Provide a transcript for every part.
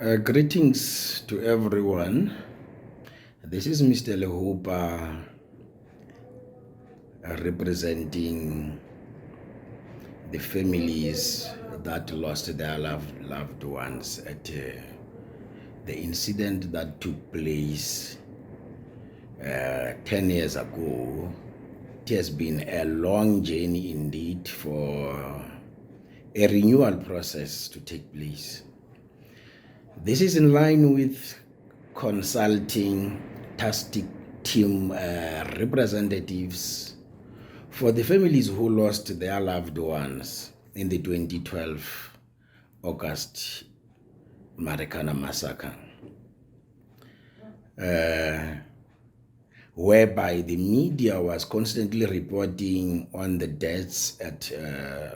Greetings to everyone. This is Mr. Lehopa representing the families that lost their loved ones at the incident that took place 10 years ago. It has been a long journey indeed for a renewal process to take place. This is in line with consulting task team representatives for the families who lost their loved ones in the 2012 August Marikana massacre, whereby the media was constantly reporting on the deaths at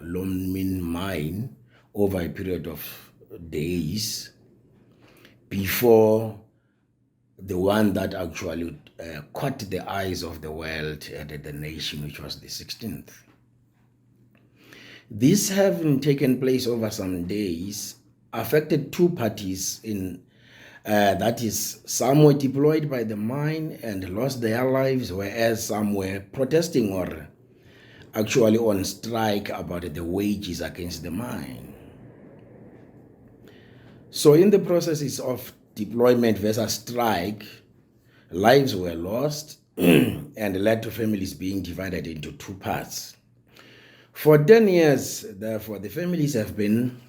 Lonmin mine over a period of days before the one that actually caught the eyes of the world and the nation, which was the 16th. This having taken place over some days affected two parties that is, some were deployed by the mine and lost their lives, whereas some were protesting or actually on strike about the wages against the mine. So in the processes of deployment versus strike, lives were lost and led to families being divided into two parts. For 10 years, therefore, the families have been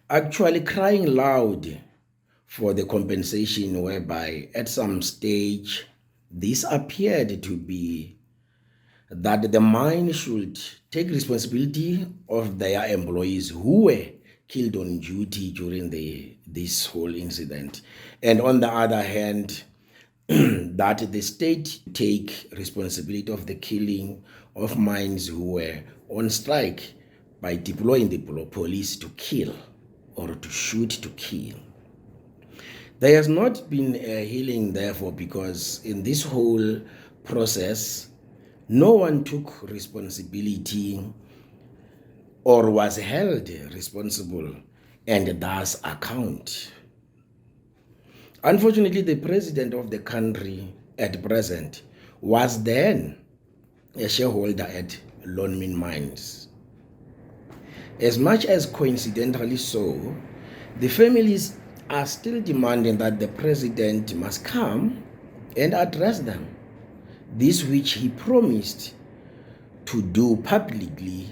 actually crying loud for the compensation, whereby at some stage this appeared to be that the mine should take responsibility of their employees who were killed on duty during this whole incident, and on the other hand, that the state take responsibility of the killing of mines who were on strike by deploying the police to kill or to shoot to kill. There has not been a healing, therefore, because in this whole process, no one took responsibility or was held responsible and thus account. Unfortunately, the president of the country at present was then a shareholder at Lonmin Mines. As much as coincidentally so, the families are still demanding that the president must come and address them, this which he promised to do publicly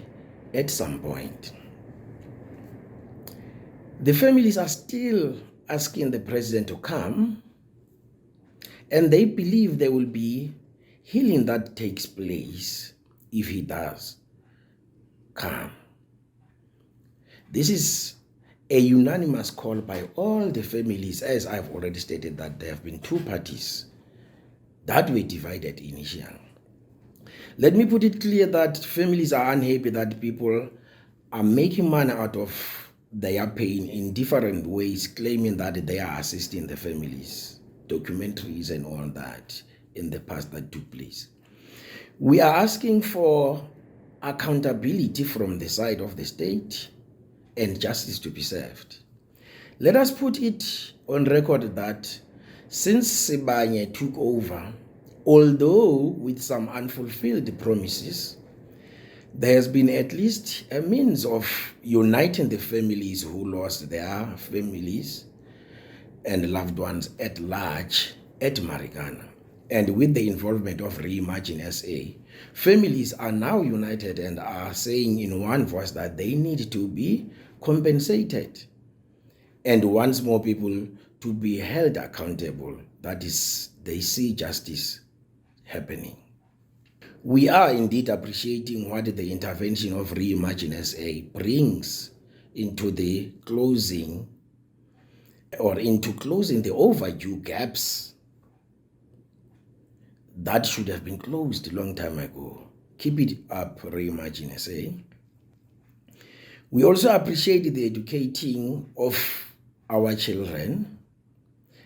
at some point. The families are still asking the president to come, and they believe there will be healing that takes place if he does come. This is a unanimous call by all the families, as I've already stated that there have been two parties that were divided initially. Let me put it clear that families are unhappy that people are making money out of their pain in different ways, claiming that they are assisting the families, documentaries and all that in the past that took place. We are asking for accountability from the side of the state and justice to be served. Let us put it on record that since Sibanye took over, although with some unfulfilled promises, there has been at least a means of uniting the families who lost their families and loved ones at large at Marikana. And with the involvement of Reimagine SA, families are now united and are saying in one voice that they need to be compensated. And once more, people to be held accountable. That is, they see justice happening. We are indeed appreciating what the intervention of Reimagine SA brings into the closing the overdue gaps that should have been closed a long time ago. Keep it up, Reimagine SA. We also appreciate the educating of our children.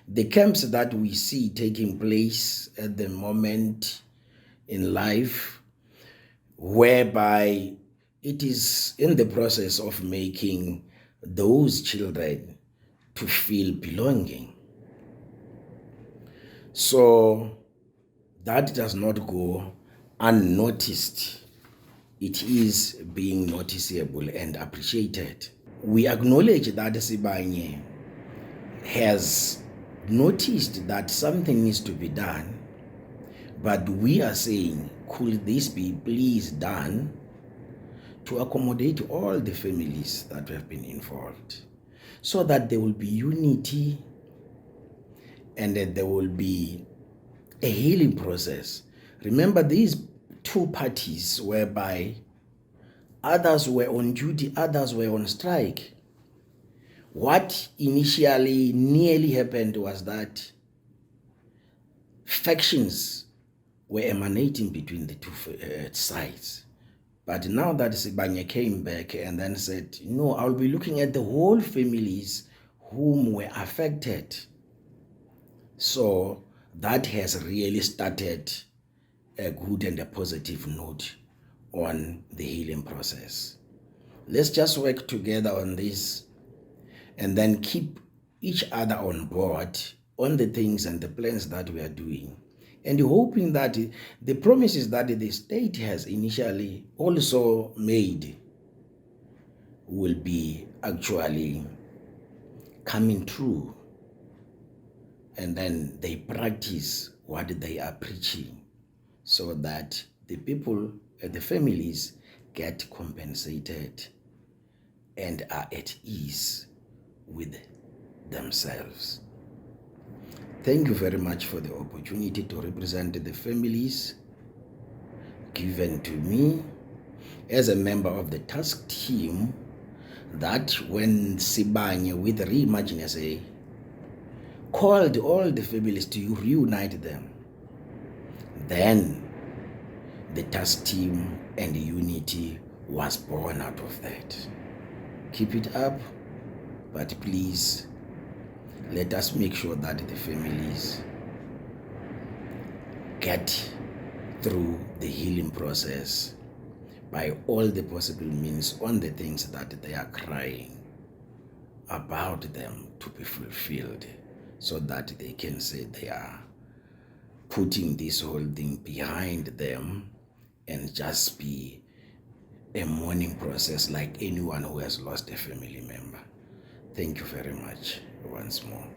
The camps that we see taking place at the moment in life, whereby it is in the process of making those children to feel belonging. So that does not go unnoticed. It is being noticeable and appreciated. We acknowledge that Sibanye has noticed that something needs to be done, but we are saying, could this be please done to accommodate all the families that have been involved, so that there will be unity and that there will be a healing process. Remember, these two parties whereby others were on duty, others were on strike. What initially nearly happened was that factions were emanating between the two sides. But now that Sibanye came back and then said, no, I'll be looking at the whole families whom were affected. So that has really started a good and a positive note on the healing process. Let's just work together on this and then keep each other on board on the things and the plans that we are doing, and hoping that the promises that the state has initially also made will be actually coming true, and then they practice what they are preaching, so that the people, the families, get compensated and are at ease with themselves. Thank you very much for the opportunity to represent the families given to me as a member of the task team that when Sibanye with Reimagine SA called all the families to reunite them, then the task team and unity was born out of that. Keep it up, but please let us make sure that the families get through the healing process by all the possible means on the things that they are crying about them to be fulfilled, so that they can say they are putting this whole thing behind them and just be a mourning process like anyone who has lost a family member. Thank you very much once more.